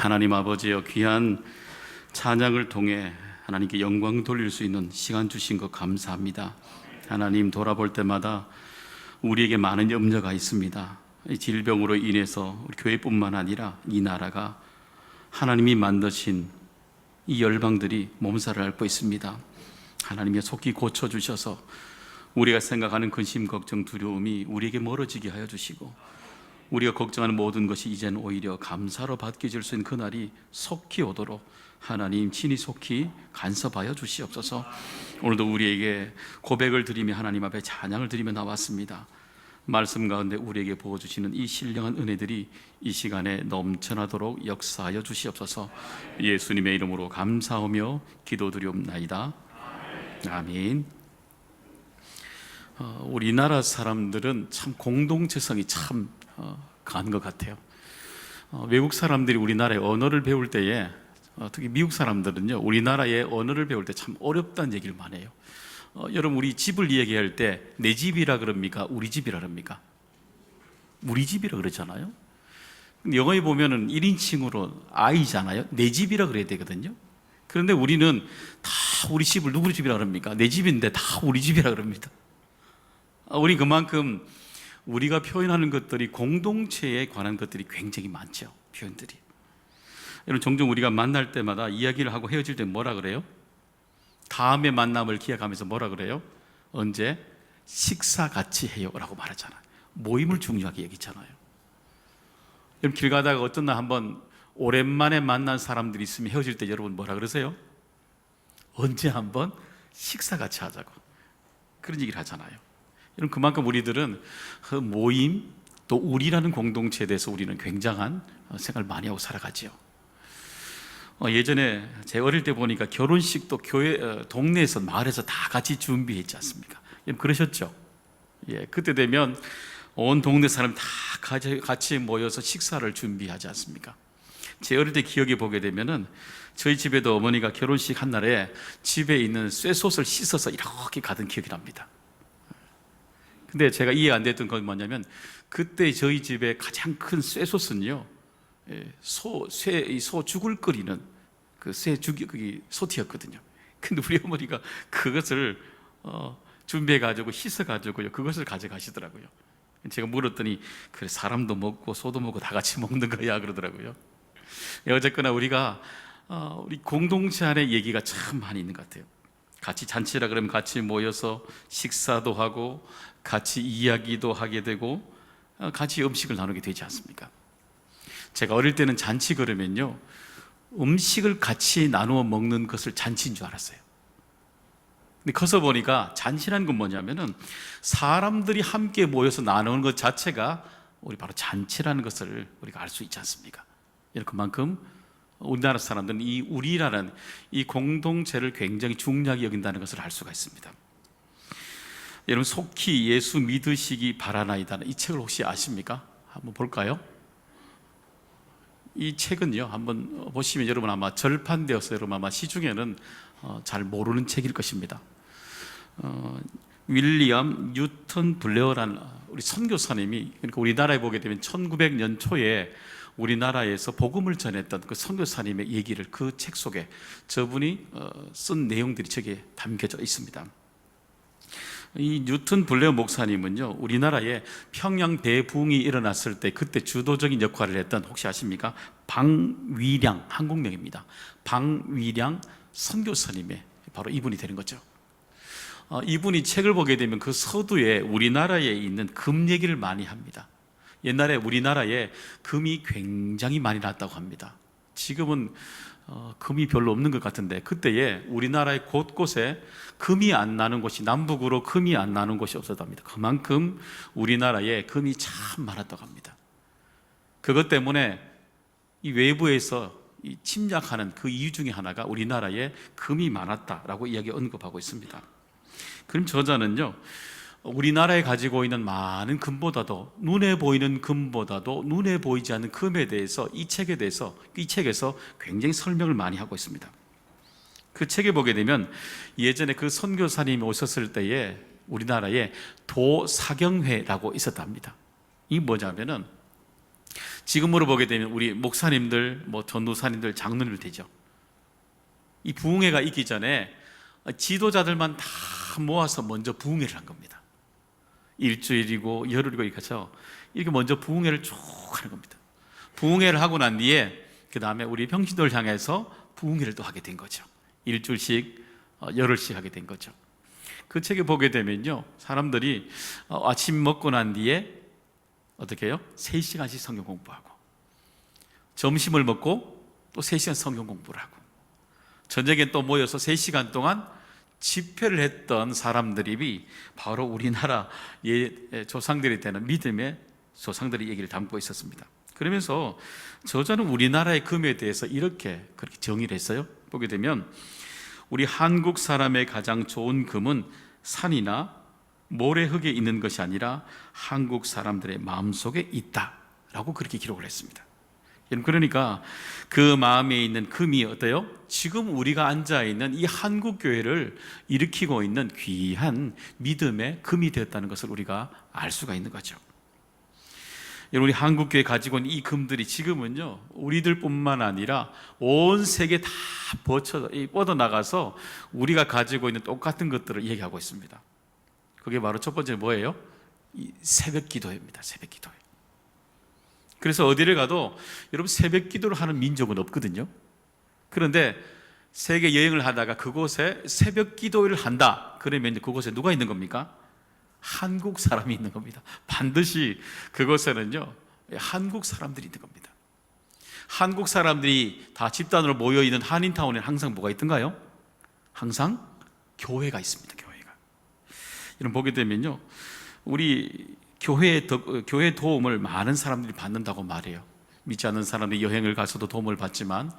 하나님 아버지여, 귀한 찬양을 통해 하나님께 영광 돌릴 수 있는 시간 주신 것 감사합니다. 하나님, 돌아볼 때마다 우리에게 많은 염려가 있습니다. 이 질병으로 인해서 우리 교회뿐만 아니라 이 나라가 하나님이 만드신 이 열방들이 몸살을 앓고 있습니다. 하나님의 속히 고쳐주셔서 우리가 생각하는 근심, 걱정, 두려움이 우리에게 멀어지게 하여 주시고, 우리가 걱정하는 모든 것이 이제는 오히려 감사로 바뀌어질 수 있는 그날이 속히 오도록 하나님 친히 속히 간섭하여 주시옵소서. 오늘도 우리에게 고백을 드리며 하나님 앞에 찬양을 드리며 나왔습니다. 말씀 가운데 우리에게 부어주시는 이 신령한 은혜들이 이 시간에 넘쳐나도록 역사하여 주시옵소서. 예수님의 이름으로 감사하며 기도드리옵나이다. 아멘. 우리나라 사람들은 참 공동체성이 참 강한 것 같아요. 외국 사람들이 우리나라의 언어를 배울 때에, 특히 미국 사람들은요, 우리나라의 언어를 배울 때 참 어렵다는 얘기를 많이 해요. 여러분, 우리 집을 이야기할 때 내 집이라 그럽니까? 우리 집이라 그럽니까? 우리 집이라 그러잖아요. 근데 영어에 보면은 1인칭으로 I잖아요. 내 집이라 그래야 되거든요. 그런데 우리는 다 우리 집을 누구 집이라 그럽니까? 내 집인데 다 우리 집이라 그럽니다. 우리 그만큼 우리가 표현하는 것들이 공동체에 관한 것들이 굉장히 많죠. 표현들이. 여러분, 종종 우리가 만날 때마다 이야기를 하고 헤어질 때 뭐라 그래요? 다음의 만남을 기약하면서 뭐라 그래요? 언제? 식사 같이 해요 라고 말하잖아요. 모임을 중요하게 여기잖아요. 여러분, 길 가다가 어떤 날 한번 오랜만에 만난 사람들이 있으면 헤어질 때 여러분 뭐라 그러세요? 언제 한번 식사 같이 하자고, 그런 얘기를 하잖아요. 여러분, 그만큼 우리들은 그 모임, 또 우리라는 공동체에 대해서 우리는 굉장한 생각을 많이 하고 살아가지요. 예전에 제 어릴 때 보니까 결혼식도 교회, 동네에서, 마을에서 다 같이 준비했지 않습니까? 여러분, 그러셨죠? 예, 그때 되면 온 동네 사람 다 같이 모여서 식사를 준비하지 않습니까? 제 어릴 때 기억에 보게 되면은 저희 집에도 어머니가 결혼식 한 날에 집에 있는 쇠솥을 씻어서 이렇게 가던 기억이 납니다. 근데 제가 이해 안 됐던 건 뭐냐면, 그때 저희 집에 가장 큰 쇠솥은요, 소 죽을 끓이는 그 그게 솥이었거든요. 근데 우리 어머니가 그것을 준비해가지고 씻어가지고요, 그것을 가져가시더라고요. 제가 물었더니, 그래, 사람도 먹고 소도 먹고 다 같이 먹는 거야 그러더라고요. 어쨌거나 우리가 우리 공동체 안에 얘기가 참 많이 있는 것 같아요. 같이 잔치라 그러면 같이 모여서 식사도 하고 같이 이야기도 하게 되고 같이 음식을 나누게 되지 않습니까? 제가 어릴 때는 잔치 그러면요, 음식을 같이 나누어 먹는 것을 잔치인 줄 알았어요. 근데 커서 보니까 잔치라는 건 뭐냐면은 사람들이 함께 모여서 나누는 것 자체가 우리 바로 잔치라는 것을 우리가 알 수 있지 않습니까? 그만큼 우리나라 사람들은 이 우리라는 이 공동체를 굉장히 중요하게 여긴다는 것을 알 수가 있습니다. 여러분, 속히 예수 믿으시기 바라나이다는 이 책을 혹시 아십니까? 한번 볼까요? 이 책은요, 한번 보시면 여러분 아마 절판되어서 여러분 아마 시중에는 잘 모르는 책일 것입니다. 윌리엄 뉴턴 블레어라는 우리 선교사님이, 그러니까 우리나라에 보게 되면 1900년 초에 우리나라에서 복음을 전했던 그 선교사님의 얘기를 그 책 속에 저분이 쓴 내용들이 저기에 담겨져 있습니다. 이 뉴턴 블레어 목사님은요, 우리나라에 평양 대부흥이 일어났을 때 그때 주도적인 역할을 했던, 혹시 아십니까? 방위량, 한국명입니다. 방위량 선교사님의 바로 이분이 되는 거죠. 이분이 책을 보게 되면 그 서두에 우리나라에 있는 금 얘기를 많이 합니다. 옛날에 우리나라에 금이 굉장히 많이 났다고 합니다. 지금은 금이 별로 없는 것 같은데, 그때에 우리나라의 곳곳에 금이 안 나는 곳이, 남북으로 금이 안 나는 곳이 없었답니다. 그만큼 우리나라에 금이 참 많았다고 합니다. 그것 때문에 이 외부에서 침략하는 그 이유 중에 하나가 우리나라에 금이 많았다라고 이야기 언급하고 있습니다. 그럼 저자는요, 우리나라에 가지고 있는 많은 금보다도, 눈에 보이는 금보다도 눈에 보이지 않는 금에 대해서 이 책에서 굉장히 설명을 많이 하고 있습니다. 그 책에 보게 되면 예전에 그 선교사님이 오셨을 때에 우리나라에 도사경회라고 있었답니다. 이 뭐냐면은 지금으로 보게 되면 우리 목사님들, 전도사님들, 장로님들 되죠. 이 부흥회가 있기 전에 지도자들만 다 모아서 먼저 부흥회를 한 겁니다. 일주일이고 열흘이고 이렇게 먼저 부흥회를 쭉 하는 겁니다. 부흥회를 하고 난 뒤에 그 다음에 우리 평신도를 향해서 부흥회를 또 하게 된 거죠. 일주일씩 열흘씩 하게 된 거죠. 그 책에 보게 되면요, 사람들이 아침 먹고 난 뒤에 어떻게 해요? 3시간씩 성경 공부하고, 점심을 먹고 또 3시간 성경 공부를 하고, 저녁에 또 모여서 3시간 동안 집회를 했던 사람들이 바로 우리나라 조상들이 되는 믿음의 조상들의 얘기를 담고 있었습니다. 그러면서 저자는 우리나라의 금에 대해서 그렇게 정의를 했어요. 보게 되면 우리 한국 사람의 가장 좋은 금은 산이나 모래흙에 있는 것이 아니라 한국 사람들의 마음속에 있다라고 그렇게 기록을 했습니다. 그러니까 그 마음에 있는 금이 어때요? 지금 우리가 앉아있는 이 한국교회를 일으키고 있는 귀한 믿음의 금이 되었다는 것을 우리가 알 수가 있는 거죠. 우리 한국교회 가지고 있는 이 금들이 지금은요, 우리들뿐만 아니라 온 세계 다 뻗어나가서 우리가 가지고 있는 똑같은 것들을 얘기하고 있습니다. 그게 바로 첫 번째 뭐예요? 이 새벽 기도입니다. 새벽 기도. 그래서 어디를 가도 여러분 새벽 기도를 하는 민족은 없거든요. 그런데 세계 여행을 하다가 그곳에 새벽 기도를 한다 그러면 그곳에 누가 있는 겁니까? 한국 사람이 있는 겁니다. 반드시 그곳에는요, 한국 사람들이 있는 겁니다. 한국 사람들이 다 집단으로 모여있는 한인타운에 항상 뭐가 있던가요? 항상 교회가 있습니다. 교회가. 이런 보게 되면요, 우리 교회 도움을 많은 사람들이 받는다고 말해요. 믿지 않는 사람들이 여행을 가서도 도움을 받지만,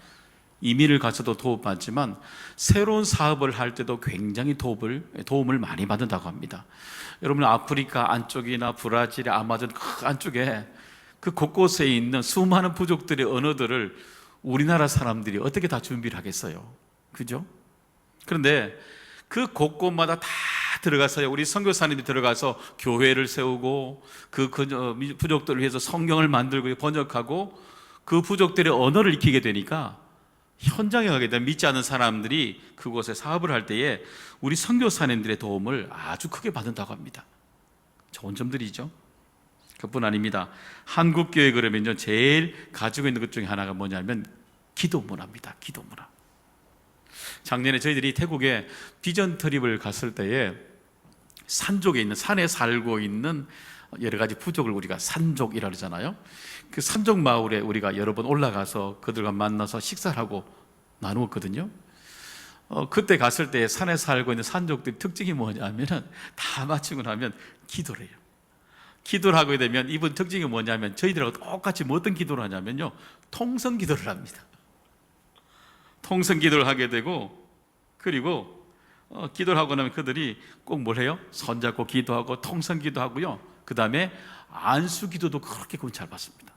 이민을 가서도 도움을 받지만, 새로운 사업을 할 때도 굉장히 도움을 많이 받는다고 합니다. 여러분, 아프리카 안쪽이나 브라질의 아마존 그 안쪽에 그 곳곳에 있는 수많은 부족들의 언어들을 우리나라 사람들이 어떻게 다 준비를 하겠어요? 그죠? 그런데 그 곳곳마다 다 들어가서요, 우리 선교사님이 들어가서 교회를 세우고 그 부족들을 위해서 성경을 만들고 번역하고 그 부족들의 언어를 익히게 되니까 현장에 가게 되면 믿지 않는 사람들이 그곳에 사업을 할 때에 우리 선교사님들의 도움을 아주 크게 받는다고 합니다. 좋은 점들이죠. 그뿐 아닙니다. 한국교회 그러면요, 제일 가지고 있는 것 중에 하나가 뭐냐면 기도 문화입니다. 기도 문화. 작년에 저희들이 태국에 비전 트립을 갔을 때에 산족에 있는, 산에 살고 있는 여러 가지 부족을 우리가 산족이라 그러잖아요. 그 산족 마을에 우리가 여러 번 올라가서 그들과 만나서 식사를 하고 나누었거든요. 그때 갔을 때 산에 살고 있는 산족들의 특징이 뭐냐면은 다 마치고 나면 기도를 해요. 기도를 하게 되면 이분 특징이 뭐냐면 저희들하고 똑같이 뭐 어떤 기도를 하냐면요, 통성 기도를 합니다. 통성 기도를 하게 되고, 그리고 기도를 하고 나면 그들이 꼭 뭘 해요? 손잡고 기도하고 통성 기도하고요, 그 다음에 안수 기도도 그렇게 잘 받습니다.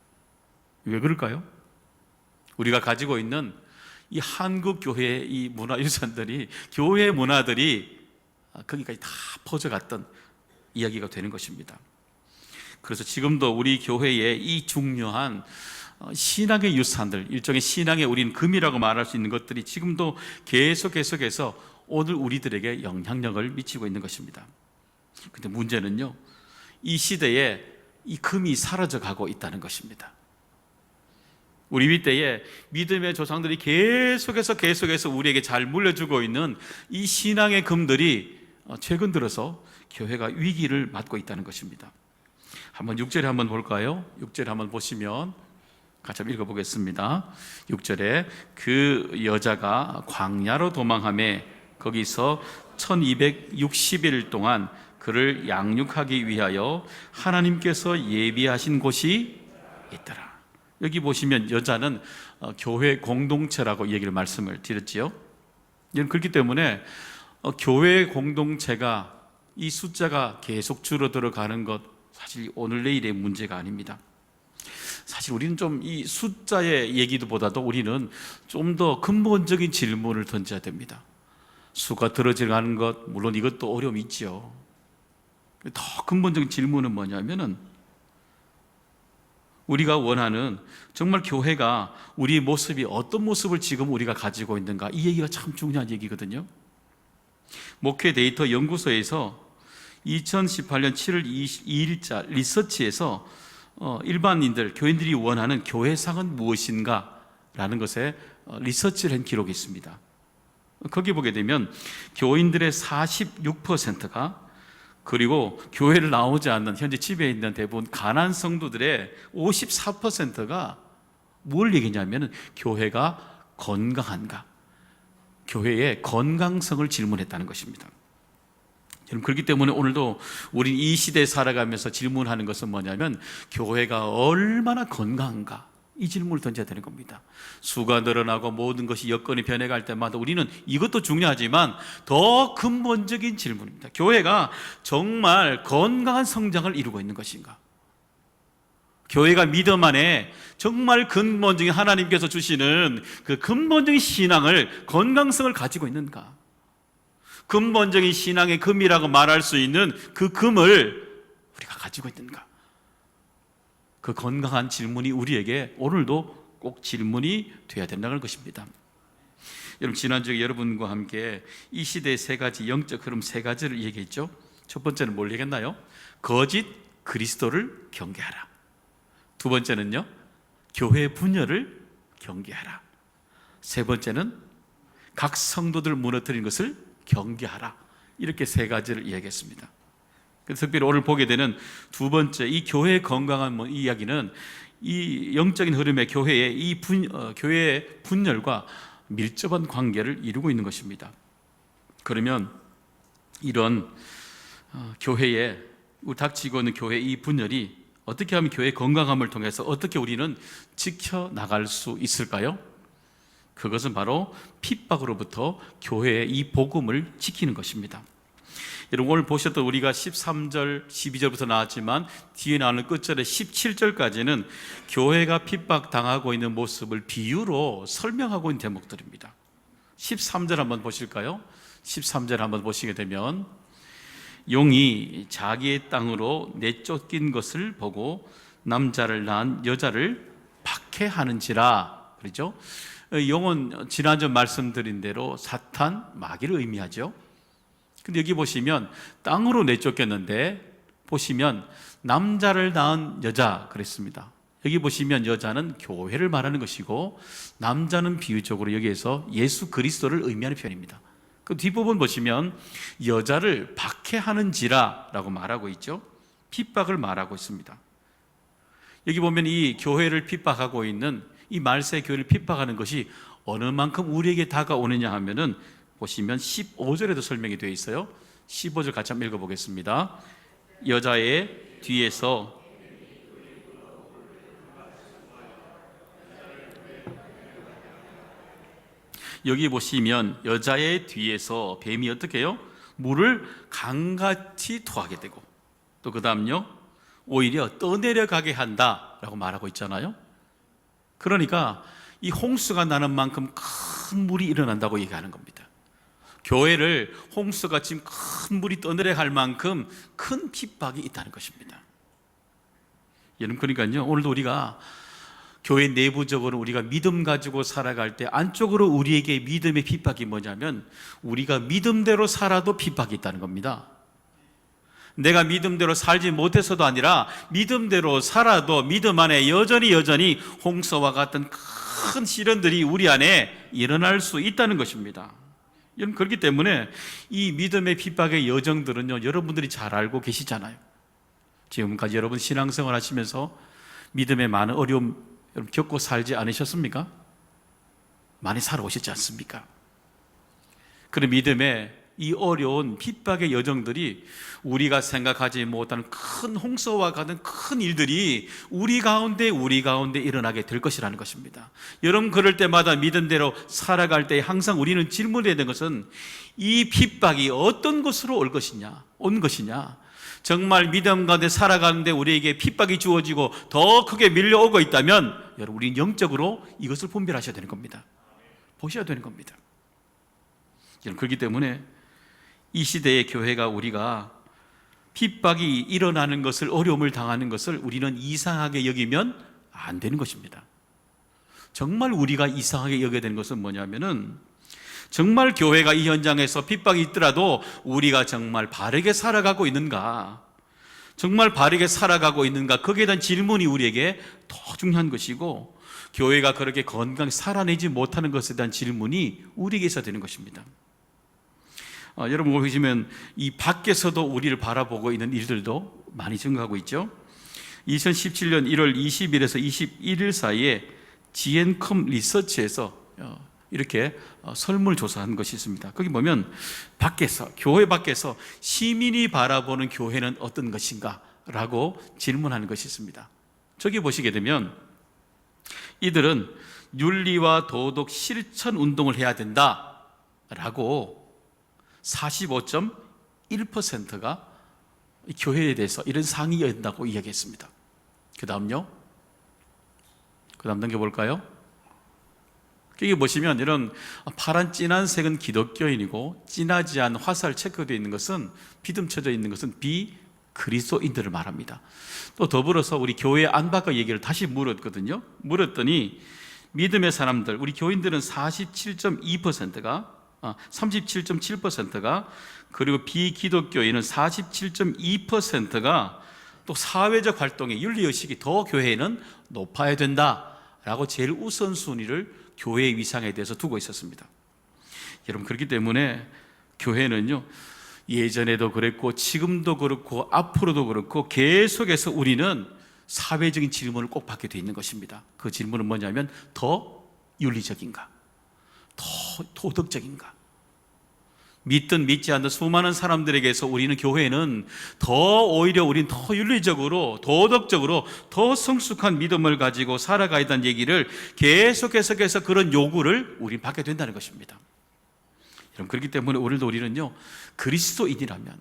왜 그럴까요? 우리가 가지고 있는 이 한국 교회의 이 문화유산들이, 교회 문화들이 거기까지 다 퍼져갔던 이야기가 되는 것입니다. 그래서 지금도 우리 교회의 이 중요한 신앙의 유산들, 일종의 신앙의 우리는 금이라고 말할 수 있는 것들이 지금도 계속해서 오늘 우리들에게 영향력을 미치고 있는 것입니다. 그런데 문제는요, 이 시대에 이 금이 사라져가고 있다는 것입니다. 우리 윗대에 믿음의 조상들이 계속해서 우리에게 잘 물려주고 있는 이 신앙의 금들이 최근 들어서 교회가 위기를 맞고 있다는 것입니다. 한번 6절에 한번 볼까요? 6절에 한번 보시면 같이 한번 읽어보겠습니다. 6절에 그 여자가 광야로 도망하며 거기서 1260일 동안 그를 양육하기 위하여 하나님께서 예비하신 곳이 있더라. 여기 보시면 여자는 교회 공동체라고 얘기를 말씀을 드렸지요. 그렇기 때문에 교회 공동체가 이 숫자가 계속 줄어들어 가는 것, 사실 오늘 내일의 문제가 아닙니다. 사실 우리는 좀 이 숫자의 얘기보다도 우리는 좀 더 근본적인 질문을 던져야 됩니다. 수가 들어가는 것, 물론 이것도 어려움이 있죠. 더 근본적인 질문은 뭐냐면은 우리가 원하는 정말 교회가 우리 모습이 어떤 모습을 지금 우리가 가지고 있는가, 이 얘기가 참 중요한 얘기거든요. 목회 데이터 연구소에서 2018년 7월 22일자 리서치에서 일반인들, 교인들이 원하는 교회상은 무엇인가 라는 것에 리서치를 한 기록이 있습니다. 거기 보게 되면 교인들의 46%가, 그리고 교회를 나오지 않는 현재 집에 있는 대부분 가난 성도들의 54%가 뭘 얘기냐면 교회가 건강한가, 교회의 건강성을 질문했다는 것입니다. 여러분, 그렇기 때문에 오늘도 우리 이 시대에 살아가면서 질문하는 것은 뭐냐면 교회가 얼마나 건강한가, 이 질문을 던져야 되는 겁니다. 수가 늘어나고 모든 것이 여건이 변해갈 때마다 우리는 이것도 중요하지만 더 근본적인 질문입니다. 교회가 정말 건강한 성장을 이루고 있는 것인가? 교회가 믿음 안에 정말 근본적인 하나님께서 주시는 그 근본적인 신앙을, 건강성을 가지고 있는가? 근본적인 신앙의 금이라고 말할 수 있는 그 금을 우리가 가지고 있는가? 그 건강한 질문이 우리에게 오늘도 꼭 질문이 되어야 된다는 것입니다. 여러분, 지난주에 여러분과 함께 이 시대의 세 가지 영적 흐름, 세 가지를 얘기했죠. 첫 번째는 뭘 얘기했나요? 거짓 그리스도를 경계하라. 두 번째는요, 교회 분열을 경계하라. 세 번째는 각 성도들 무너뜨린 것을 경계하라. 이렇게 세 가지를 이야기했습니다. 그래서 특별히 오늘 보게 되는 두 번째, 이 교회의 건강한 이야기는 이 영적인 흐름의 교회의 교회의 분열과 밀접한 관계를 이루고 있는 것입니다. 그러면 이런 교회에, 닥치고 있는 교회의 이 분열이 어떻게 하면 교회의 건강함을 통해서 어떻게 우리는 지켜나갈 수 있을까요? 그것은 바로 핍박으로부터 교회의 이 복음을 지키는 것입니다. 여러분, 오늘 보셨던 우리가 13절, 12절부터 나왔지만 뒤에 나오는 끝절의 17절까지는 교회가 핍박당하고 있는 모습을 비유로 설명하고 있는 대목들입니다. 13절 한번 보실까요? 13절 한번 보시게 되면 용이 자기의 땅으로 내쫓긴 것을 보고 남자를 낳은 여자를 박해하는지라. 그렇죠? 용은 지난주 말씀드린 대로 사탄, 마귀를 의미하죠. 근데 여기 보시면 땅으로 내쫓겼는데 보시면 남자를 낳은 여자 그랬습니다. 여기 보시면 여자는 교회를 말하는 것이고 남자는 비유적으로 여기에서 예수 그리스도를 의미하는 표현입니다. 그 뒷부분 보시면 여자를 박해하는지라 라고 말하고 있죠. 핍박을 말하고 있습니다. 여기 보면 이 교회를 핍박하고 있는 이 말세 교회를 핍박하는 것이 어느 만큼 우리에게 다가오느냐 하면은 보시면 15절에도 설명이 되어 있어요. 15절 같이 한번 읽어보겠습니다. 여자의 뒤에서 여기 보시면 여자의 뒤에서 뱀이 어떻게 해요? 물을 강같이 토하게 되고 또 그 다음요, 오히려 떠내려가게 한다라고 말하고 있잖아요. 그러니까 이 홍수가 나는 만큼 큰 물이 일어난다고 얘기하는 겁니다. 교회를 홍수가 지금 큰 물이 떠내려갈 만큼 큰 핍박이 있다는 것입니다. 여러분, 그러니까요, 오늘도 우리가 교회 내부적으로 우리가 믿음 가지고 살아갈 때 안쪽으로 우리에게 믿음의 핍박이 뭐냐면 우리가 믿음대로 살아도 핍박이 있다는 겁니다. 내가 믿음대로 살지 못해서도 아니라 믿음대로 살아도 믿음 안에 여전히 홍수와 같은 큰 시련들이 우리 안에 일어날 수 있다는 것입니다. 여러분, 그렇기 때문에 이 믿음의 핍박의 여정들은요, 여러분들이 잘 알고 계시잖아요. 지금까지 여러분 신앙생활 하시면서 믿음의 많은 어려움 여러분 겪고 살지 않으셨습니까? 많이 살아오셨지 않습니까? 그런 믿음의 이 어려운 핍박의 여정들이 우리가 생각하지 못하는 큰 홍수와 같은 큰 일들이 우리 가운데 일어나게 될 것이라는 것입니다. 여러분, 그럴 때마다 믿음대로 살아갈 때 항상 우리는 질문해야 되는 것은 이 핍박이 어떤 것으로 온 것이냐. 정말 믿음 가운데 살아가는데 우리에게 핍박이 주어지고 더 크게 밀려오고 있다면 여러분, 우리는 영적으로 이것을 분별하셔야 되는 겁니다. 보셔야 되는 겁니다. 여러분, 그렇기 때문에 이 시대의 교회가 우리가 핍박이 일어나는 것을, 어려움을 당하는 것을 우리는 이상하게 여기면 안 되는 것입니다. 정말 우리가 이상하게 여겨야 되는 것은 뭐냐면은, 정말 교회가 이 현장에서 핍박이 있더라도 우리가 정말 바르게 살아가고 있는가, 정말 바르게 살아가고 있는가, 거기에 대한 질문이 우리에게 더 중요한 것이고, 교회가 그렇게 건강히 살아내지 못하는 것에 대한 질문이 우리에게 있어야 되는 것입니다. 여러분 보시면 이 밖에서도 우리를 바라보고 있는 일들도 많이 증가하고 있죠. 2017년 1월 20일에서 21일 사이에 GN컴 리서치에서 이렇게 설문조사한 것이 있습니다. 거기 보면 밖에서, 교회 밖에서 시민이 바라보는 교회는 어떤 것인가 라고 질문하는 것이 있습니다. 저기 보시게 되면 이들은 윤리와 도덕 실천 운동을 해야 된다 라고 45.1%가 교회에 대해서 이런 상의해야 된다고 이야기했습니다. 그 다음요, 그 다음 넘겨볼까요? 여기 보시면 이런 파란 진한 색은 기독교인이고 진하지 않은 화살 체크되어 있는 것은, 비듬쳐져 있는 것은 비그리스도인들을 말합니다. 또 더불어서 우리 교회 안팎의 얘기를 다시 물었거든요. 물었더니 믿음의 사람들, 우리 교인들은 37.7%가, 그리고 비기독교인은 47.2%가 또 사회적 활동의 윤리의식이 더 교회에는 높아야 된다라고 제일 우선순위를 교회의 위상에 대해서 두고 있었습니다. 여러분, 그렇기 때문에 교회는요, 예전에도 그랬고 지금도 그렇고 앞으로도 그렇고 계속해서 우리는 사회적인 질문을 꼭 받게 돼 있는 것입니다. 그 질문은 뭐냐면, 더 윤리적인가, 더 도덕적인가. 믿든 믿지 않든 수많은 사람들에게서 우리는, 교회는 오히려 우리는 더 윤리적으로, 도덕적으로 더 성숙한 믿음을 가지고 살아가야 한다는 얘기를 계속해서 그런 요구를 우리는 받게 된다는 것입니다. 여러분, 그렇기 때문에 오늘도 우리는요, 그리스도인이라면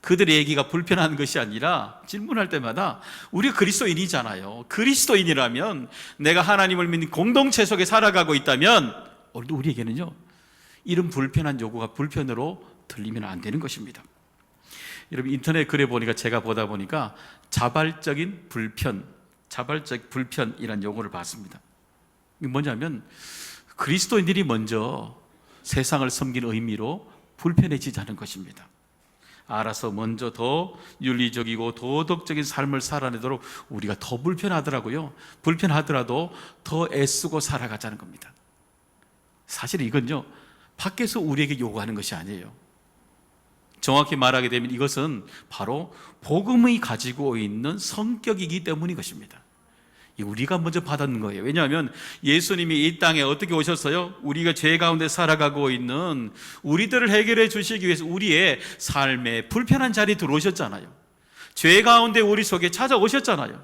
그들의 얘기가 불편한 것이 아니라, 질문할 때마다 우리가 그리스도인이잖아요. 그리스도인이라면, 내가 하나님을 믿는 공동체 속에 살아가고 있다면, 오늘도 우리에게는요, 이런 불편한 요구가 불편으로 들리면 안 되는 것입니다. 여러분, 인터넷 글에 보니까, 제가 보다 보니까 자발적 불편이라는 용어를 봤습니다. 이게 뭐냐면, 그리스도인들이 먼저 세상을 섬기는 의미로 불편해지자는 것입니다. 알아서 먼저 더 윤리적이고 도덕적인 삶을 살아내도록 우리가 더 불편하더라고요. 불편하더라도 더 애쓰고 살아가자는 겁니다. 사실 이건요, 밖에서 우리에게 요구하는 것이 아니에요. 정확히 말하게 되면 이것은 바로 복음이 가지고 있는 성격이기 때문인 것입니다. 우리가 먼저 받았는 거예요. 왜냐하면 예수님이 이 땅에 어떻게 오셨어요? 우리가 죄 가운데 살아가고 있는 우리들을 해결해 주시기 위해서 우리의 삶에 불편한 자리에 들어오셨잖아요. 죄 가운데 우리 속에 찾아오셨잖아요.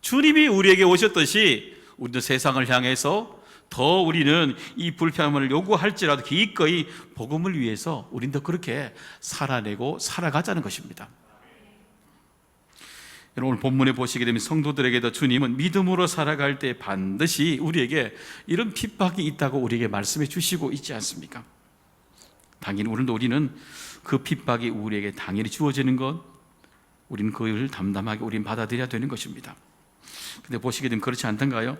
주님이 우리에게 오셨듯이 우리도 세상을 향해서 더 우리는 이 불편함을 요구할지라도 기꺼이 복음을 위해서 우린 더 그렇게 살아내고 살아가자는 것입니다. 오늘 본문에 보시게 되면 성도들에게도 주님은 믿음으로 살아갈 때 반드시 우리에게 이런 핍박이 있다고 우리에게 말씀해 주시고 있지 않습니까? 당연히 오늘도 우리는 그 핍박이 우리에게 당연히 주어지는 것, 우리는 그걸 담담하게 우리는 받아들여야 되는 것입니다. 근데 보시게 되면 그렇지 않던가요?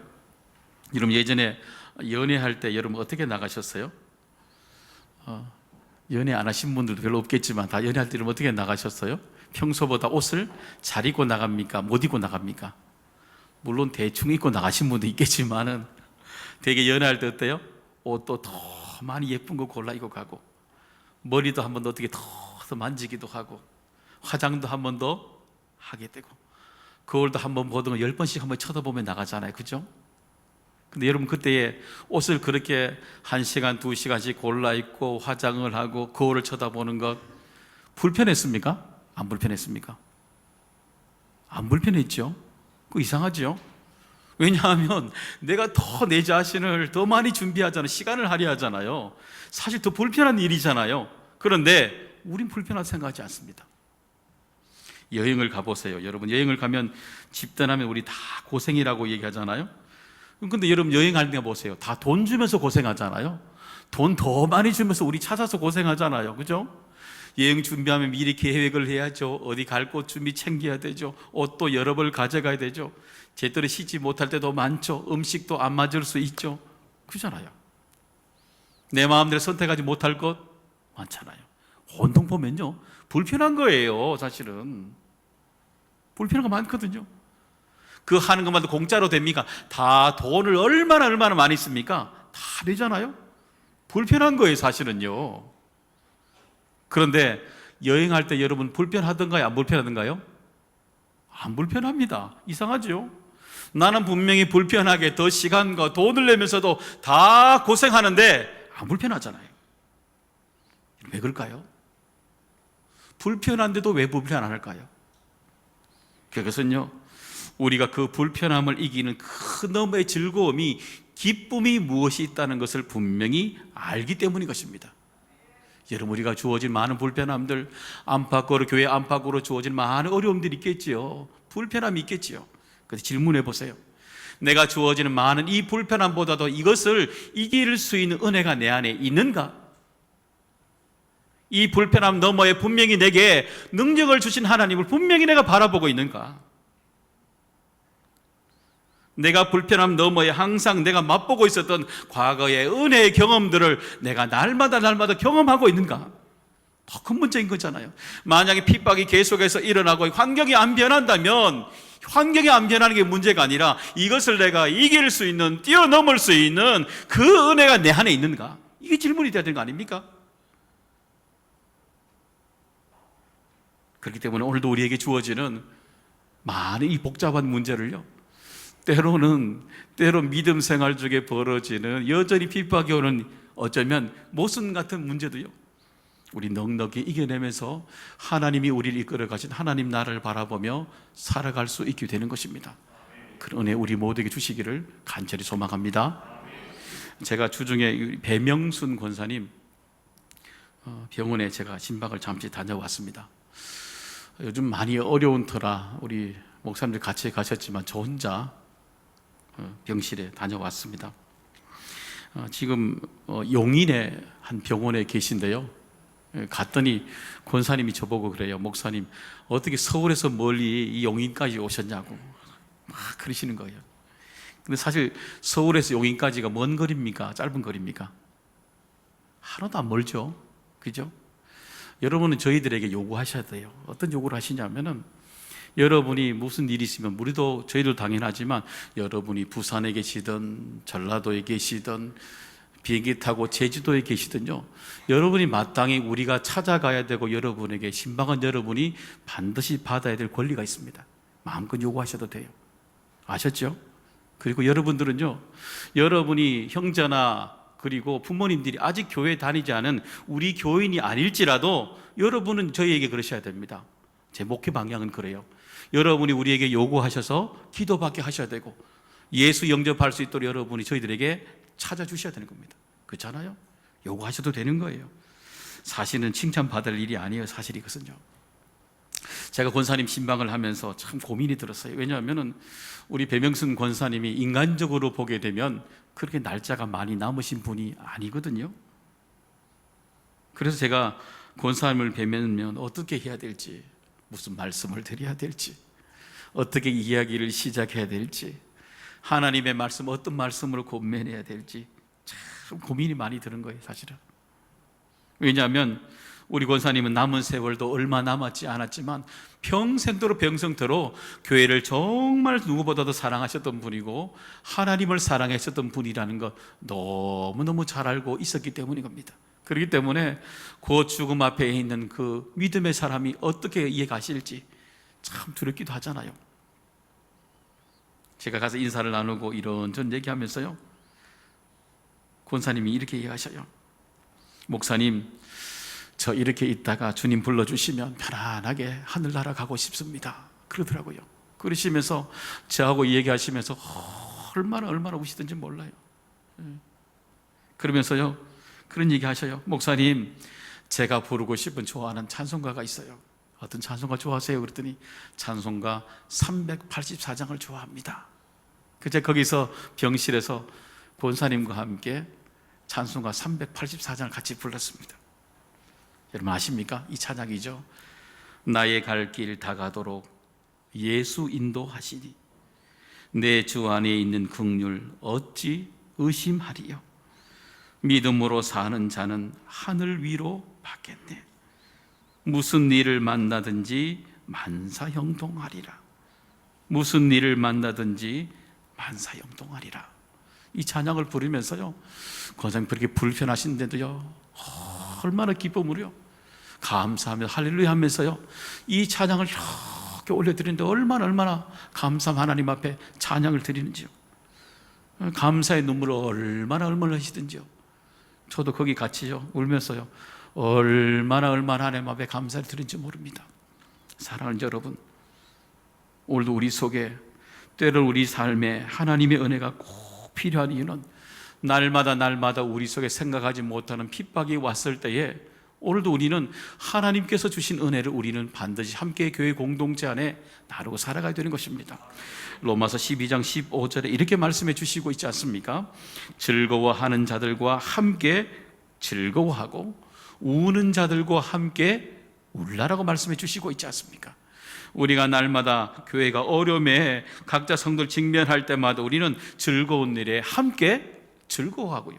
여러분, 예전에 연애할 때 여러분 어떻게 나가셨어요? 연애 안 하신 분들도 별로 없겠지만 다 연애할 때 어떻게 나가셨어요? 평소보다 옷을 잘 입고 나갑니까? 못 입고 나갑니까? 물론 대충 입고 나가신 분도 있겠지만은 되게 연애할 때 어때요? 옷도 더 많이 예쁜 거 골라 입고 가고, 머리도 한 번 더 어떻게 더 만지기도 하고, 화장도 한 번 더 하게 되고, 거울도 한 번 보던 거 10번씩 한 번 쳐다보며 나가잖아요. 그죠? 근데 여러분, 그때에 옷을 그렇게 1시간, 2시간씩 골라 입고 화장을 하고 거울을 쳐다보는 것 불편했습니까? 안 불편했습니까? 안 불편했죠. 그거 이상하죠. 왜냐하면 내가 더 내 자신을 더 많이 준비하잖아요. 시간을 할애하잖아요. 사실 더 불편한 일이잖아요. 그런데 우린 불편하다 생각하지 않습니다. 여행을 가보세요. 여러분, 여행을 가면 집단하면 우리 다 고생이라고 얘기하잖아요. 근데 여러분, 여행할 때 보세요. 다 돈 주면서 고생하잖아요. 돈 더 많이 주면서 우리 찾아서 고생하잖아요. 그죠? 여행 준비하면 미리 계획을 해야죠. 어디 갈 곳 준비 챙겨야 되죠. 옷도 여러 벌 가져가야 되죠. 제대로 씻지 못할 때도 많죠. 음식도 안 맞을 수 있죠. 그렇잖아요. 내 마음대로 선택하지 못할 것 많잖아요. 온통 보면요, 불편한 거예요. 사실은 불편한 거 많거든요. 그 하는 것만도 공짜로 됩니까? 다 돈을 얼마나 많이 씁니까? 다 내잖아요. 불편한 거예요, 사실은요. 그런데 여행할 때 여러분 불편하던가요? 안 불편하던가요? 안 불편합니다. 이상하죠? 나는 분명히 불편하게 더 시간과 돈을 내면서도 다 고생하는데 안 불편하잖아요. 왜 그럴까요? 불편한데도 왜 불편 안 할까요? 그것은요, 우리가 그 불편함을 이기는 그 너머의 즐거움이, 기쁨이 무엇이 있다는 것을 분명히 알기 때문인 것입니다. 여러분, 우리가 주어진 많은 불편함들, 안팎으로, 교회 안팎으로 주어진 많은 어려움들이 있겠지요. 불편함이 있겠지요. 그래서 질문해 보세요. 내가 주어지는 많은 이 불편함보다도 이것을 이길 수 있는 은혜가 내 안에 있는가? 이 불편함 너머에 분명히 내게 능력을 주신 하나님을 분명히 내가 바라보고 있는가? 내가 불편함 너머에 항상 내가 맛보고 있었던 과거의 은혜의 경험들을 내가 날마다 경험하고 있는가? 더 큰 문제인 거잖아요. 만약에 핍박이 계속해서 일어나고 환경이 안 변한다면, 환경이 안 변하는 게 문제가 아니라 이것을 내가 이길 수 있는, 뛰어넘을 수 있는 그 은혜가 내 안에 있는가? 이게 질문이 돼야 되는 거 아닙니까? 그렇기 때문에 오늘도 우리에게 주어지는 많은 이 복잡한 문제를요, 때로 믿음 생활 중에 벌어지는 여전히 핍박이 오는 어쩌면 모순 같은 문제도요, 우리 넉넉히 이겨내면서 하나님이 우리를 이끌어 가신 하나님 나라를 바라보며 살아갈 수 있게 되는 것입니다. 그런 은혜 우리 모두에게 주시기를 간절히 소망합니다. 제가 주중에 배명순 권사님 병원에 제가 신방을 잠시 다녀왔습니다. 요즘 많이 어려운 터라 우리 목사님들 같이 가셨지만 저 혼자 병실에 다녀왔습니다. 지금 용인의 한 병원에 계신데요, 갔더니 권사님이 저보고 그래요. 목사님, 어떻게 서울에서 멀리 이 용인까지 오셨냐고 막 그러시는 거예요. 근데 사실 서울에서 용인까지가 먼 거리입니까? 짧은 거리입니까? 하나도 안 멀죠. 그죠? 여러분은 저희들에게 요구하셔야 돼요. 어떤 요구를 하시냐면은, 여러분이 무슨 일이 있으면, 저희도 당연하지만 여러분이 부산에 계시든 전라도에 계시든 비행기 타고 제주도에 계시든요, 여러분이 마땅히 우리가 찾아가야 되고 여러분에게 신방은 여러분이 반드시 받아야 될 권리가 있습니다. 마음껏 요구하셔도 돼요. 아셨죠? 그리고 여러분들은요, 여러분이 형제나 그리고 부모님들이 아직 교회 다니지 않은 우리 교인이 아닐지라도 여러분은 저희에게 그러셔야 됩니다. 제 목회 방향은 그래요. 여러분이 우리에게 요구하셔서 기도받게 하셔야 되고 예수 영접할 수 있도록 여러분이 저희들에게 찾아주셔야 되는 겁니다. 그렇잖아요? 요구하셔도 되는 거예요. 사실은 칭찬받을 일이 아니에요. 사실 이것은요. 제가 권사님 신방을 하면서 참 고민이 들었어요. 왜냐하면 우리 배명순 권사님이 인간적으로 보게 되면 그렇게 날짜가 많이 남으신 분이 아니거든요. 그래서 제가 권사님을 뵈면 어떻게 해야 될지, 무슨 말씀을 드려야 될지, 어떻게 이야기를 시작해야 될지, 하나님의 말씀 어떤 말씀으로 권면해야 될지 참 고민이 많이 드는 거예요, 사실은. 왜냐하면 우리 권사님은 남은 세월도 얼마 남았지 않았지만 평생도록 교회를 정말 누구보다도 사랑하셨던 분이고 하나님을 사랑하셨던 분이라는 것 너무너무 잘 알고 있었기 때문인 겁니다. 그렇기 때문에 곧 죽음 앞에 있는 그 믿음의 사람이 어떻게 이해가실지 참 두렵기도 하잖아요. 제가 가서 인사를 나누고 이런저런 얘기하면서요, 권사님이 이렇게 얘기하셔요. 목사님, 저 이렇게 있다가 주님 불러주시면 편안하게 하늘나라 가고 싶습니다. 그러더라고요. 그러시면서 저하고 얘기하시면서 얼마나 우시든지 몰라요. 그러면서요, 그런 얘기 하셔요. 목사님, 제가 부르고 싶은 좋아하는 찬송가가 있어요. 어떤 찬송가 좋아하세요? 그랬더니 찬송가 384장을 좋아합니다. 그제 거기서 병실에서 권사님과 함께 찬송가 384장을 같이 불렀습니다. 여러분 아십니까? 이 찬양이죠. 나의 갈 길 다가도록 예수 인도하시니 내 주 안에 있는 긍휼 어찌 의심하리요. 믿음으로 사는 자는 하늘 위로 받겠네. 무슨 일을 만나든지 만사형통하리라. 무슨 일을 만나든지 만사형통하리라. 이 찬양을 부르면서요, 권사님 그렇게 불편하신데도요, 얼마나 기쁨으로요, 감사하며 할렐루야 하면서요, 이 찬양을 이렇게 올려드리는데 얼마나 감사함 하나님 앞에 찬양을 드리는지요. 감사의 눈물을 얼마나 하시든지요. 저도 거기 같이요 울면서요 얼마나 하나님 앞에 감사를 드리는지 모릅니다. 사랑하는 여러분, 오늘도 우리 속에 때로 우리 삶에 하나님의 은혜가 꼭 필요한 이유는 날마다 우리 속에 생각하지 못하는 핍박이 왔을 때에 오늘도 우리는 하나님께서 주신 은혜를 우리는 반드시 함께 교회 공동체 안에 나누고 살아가야 되는 것입니다. 로마서 12장 15절에 이렇게 말씀해 주시고 있지 않습니까? 즐거워하는 자들과 함께 즐거워하고 우는 자들과 함께 울라라고 말씀해 주시고 있지 않습니까? 우리가 날마다 교회가 어려움에 각자 성도를 직면할 때마다 우리는 즐거운 일에 함께 즐거워하고요,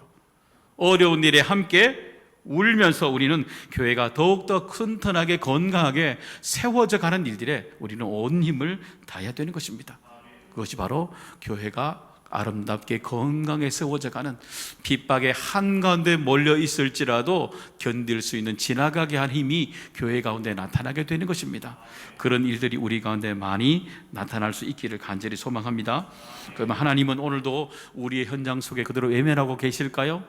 어려운 일에 함께 울면서 우리는 교회가 더욱더 튼튼하게 건강하게 세워져 가는 일들에 우리는 온 힘을 다해야 되는 것입니다. 그것이 바로 교회가 아름답게 건강하게 세워져 가는, 핍박의 한가운데 몰려 있을지라도 견딜 수 있는 지나가게 한 힘이 교회 가운데 나타나게 되는 것입니다. 그런 일들이 우리 가운데 많이 나타날 수 있기를 간절히 소망합니다. 그러면 하나님은 오늘도 우리의 현장 속에 그대로 외면하고 계실까요?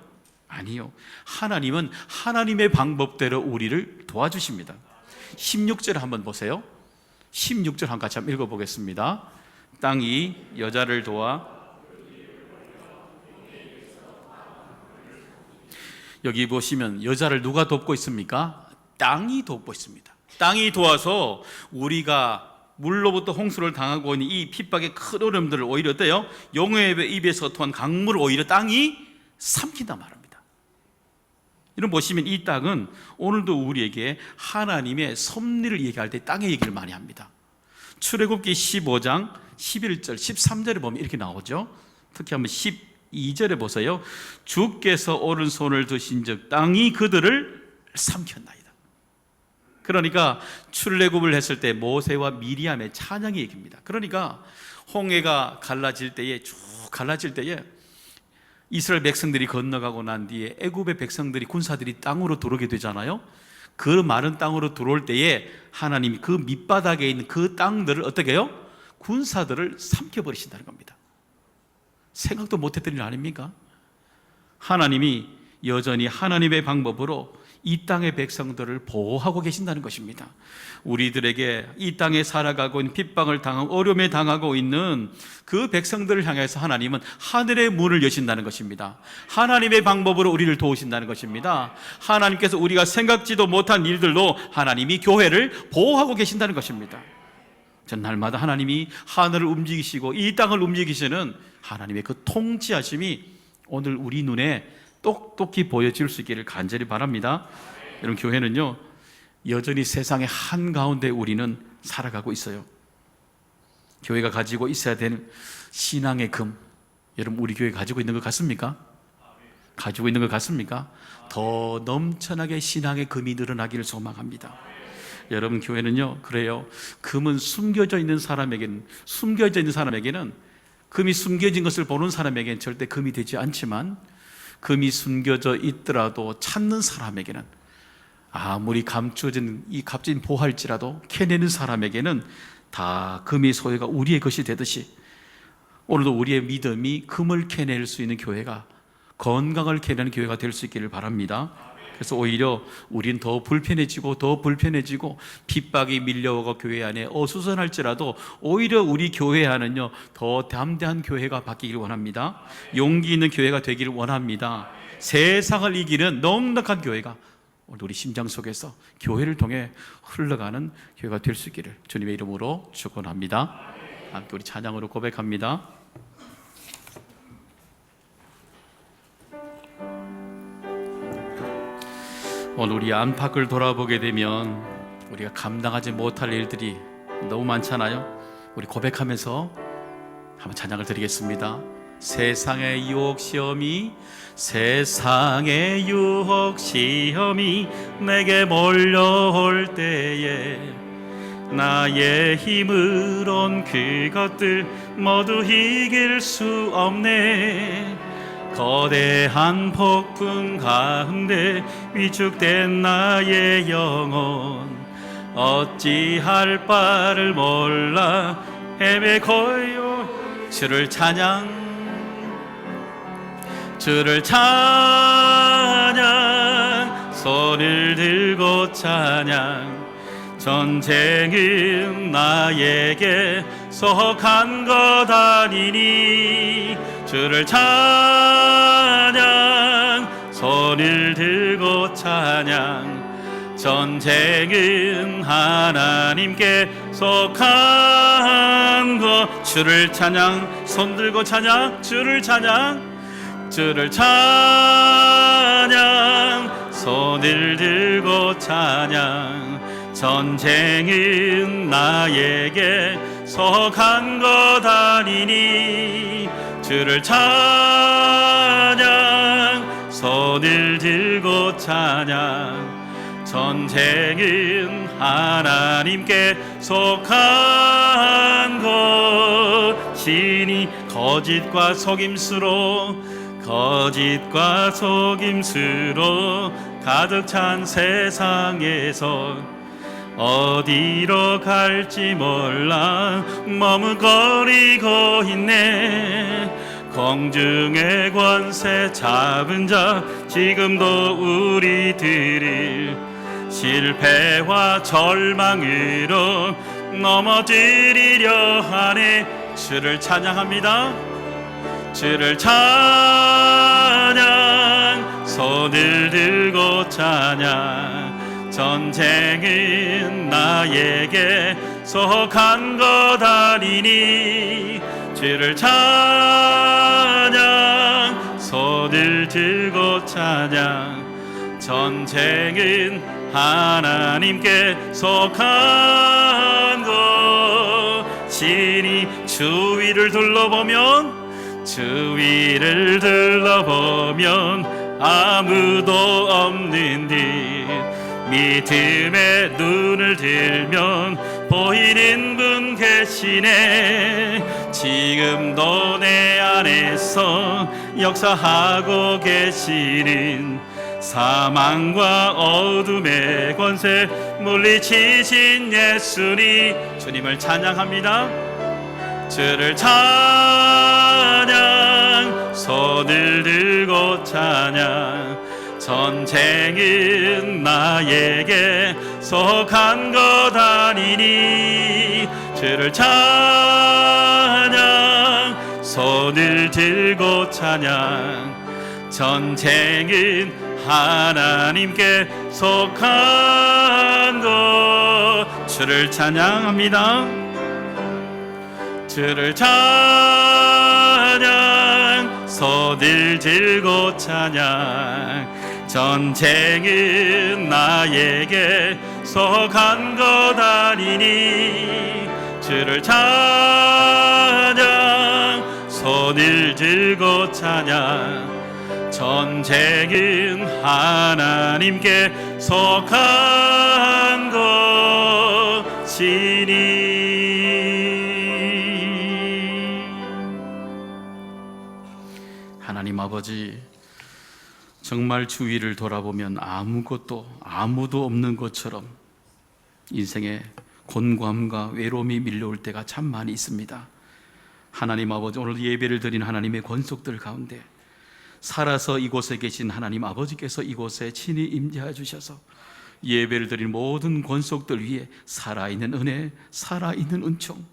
아니요. 하나님은 하나님의 방법대로 우리를 도와주십니다. 16절 한번 보세요. 16절 한 같이 한번 읽어보겠습니다. 땅이 여자를 도와, 여기 보시면 여자를 누가 돕고 있습니까? 땅이 돕고 있습니다. 땅이 도와서 우리가 물로부터 홍수를 당하고 있는 이 핍박의 큰 어려움들을 오히려 어때요? 용의 입에서 토한 강물을 오히려 땅이 삼킨단 말입니다. 이런 보시면 이 땅은 오늘도 우리에게 하나님의 섭리를 얘기할 때 땅의 얘기를 많이 합니다. 출애굽기 15장 11절 13절에 보면 이렇게 나오죠. 특히 한번 12절에 보세요. 주께서 오른손을 드신 즉 땅이 그들을 삼켰나이다. 그러니까 출애굽을 했을 때 모세와 미리암의 찬양의 얘기입니다. 그러니까 홍해가 갈라질 때에 쭉 갈라질 때에 이스라엘 백성들이 건너가고 난 뒤에 애굽의 백성들이 군사들이 땅으로 들어오게 되잖아요. 그 마른 땅으로 들어올 때에 하나님이 그 밑바닥에 있는 그 땅들을 어떻게 해요? 군사들을 삼켜버리신다는 겁니다. 생각도 못했던 일 아닙니까? 하나님이 여전히 하나님의 방법으로 이 땅의 백성들을 보호하고 계신다는 것입니다. 우리들에게 이 땅에 살아가고 있는 핍박을 당하고 어려움에 당하고 있는 그 백성들을 향해서 하나님은 하늘의 문을 여신다는 것입니다. 하나님의 방법으로 우리를 도우신다는 것입니다. 하나님께서 우리가 생각지도 못한 일들로 하나님이 교회를 보호하고 계신다는 것입니다. 전 날마다 하나님이 하늘을 움직이시고 이 땅을 움직이시는 하나님의 그 통치하심이 오늘 우리 눈에 똑똑히 보여질 수 있기를 간절히 바랍니다. 여러분, 교회는요 여전히 세상의 한가운데 우리는 살아가고 있어요. 교회가 가지고 있어야 되는 신앙의 금, 여러분 우리 교회 가지고 있는 것 같습니까? 가지고 있는 것 같습니까? 더 넘쳐나게 신앙의 금이 늘어나기를 소망합니다. 여러분, 교회는요 그래요. 금은 숨겨져 있는 사람에게는 금이 숨겨진 것을 보는 사람에게는 절대 금이 되지 않지만, 금이 숨겨져 있더라도 찾는 사람에게는, 아무리 감춰진 이 값진 보할지라도 캐내는 사람에게는 다 금의 소유가 우리의 것이 되듯이 오늘도 우리의 믿음이 금을 캐낼 수 있는 교회가, 건강을 캐내는 교회가 될 수 있기를 바랍니다. 그래서 오히려 우린 더 불편해지고 핍박이 밀려오고 교회 안에 어수선할지라도 오히려 우리 교회 안은요 더 담대한 교회가 바뀌기를 원합니다. 용기 있는 교회가 되기를 원합니다. 세상을 이기는 넉넉한 교회가 오늘 우리 심장 속에서 교회를 통해 흘러가는 교회가 될 수 있기를 주님의 이름으로 축원합니다. 함께 우리 찬양으로 고백합니다. 오늘 우리 안팎을 돌아보게 되면 우리가 감당하지 못할 일들이 너무 많잖아요. 우리 고백하면서 한번 찬양을 드리겠습니다. 세상의 유혹 시험이 내게 몰려올 때에 나의 힘으론 그것들 모두 이길 수 없네. 거대한 폭풍 가운데 위축된 나의 영혼 어찌할 바를 몰라 헤매고요. 주를 찬양 손을 들고 찬양. 전쟁은 나에게 속한 것 아니니 주를 찬양. 손을 들고 찬양. 전쟁은 하나님께 속한 것. 주를 찬양. 손 들고 찬양. 주를 찬양. 주를 찬양. 손을 들고 찬양. 전쟁은 나에게 속한 것 아니니 주를 찬양. 손을 들고 찬양. 전쟁은 하나님께 속한 것이니 거짓과 속임수로 가득 찬 세상에서 어디로 갈지 몰라 머뭇거리고 있네. 공중의 권세 잡은 자 지금도 우리들을 실패와 절망으로 넘어뜨리려 하네. 주를 찬양합니다. 주를 찬양. 손을 들고 찬양. 전쟁은 나에게 속한 것 아니니 주를 찬양. 손을 들고 찬양. 전쟁은 하나님께 속한 것이니 주위를 둘러보면 아무도 없는 듯 믿음의 눈을 들면 보이는 분 계시네. 지금도 내 안에서 역사하고 계시는 사망과 어둠의 권세 물리치신 예수님. 주님을 찬양합니다. 주를 찬양. 손을 들고 찬양. 전쟁은 나에게 속한 것 아니니 주를 찬양. 손을 들고 찬양. 전쟁은 하나님께 속한 것. 주를 찬양합니다. 주를 찬양. 손을 들고 찬양. 전쟁은 나에게 속한 것 아니니 주를 찬양. 손을 들고 찬양. 전쟁은 하나님께 속한 것이니. 하나님 아버지, 정말 주위를 돌아보면 아무도 없는 것처럼 인생에 곤고함과 외로움이 밀려올 때가 참 많이 있습니다. 하나님 아버지, 오늘 예배를 드린 하나님의 권속들 가운데 살아서 이곳에 계신 하나님 아버지께서 이곳에 친히 임재해 주셔서 예배를 드린 모든 권속들 위에 살아있는 은혜, 살아있는 은총,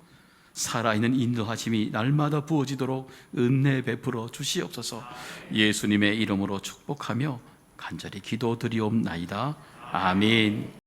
살아있는 인도하심이 날마다 부어지도록 은혜 베풀어 주시옵소서. 예수님의 이름으로 축복하며 간절히 기도드리옵나이다. 아멘.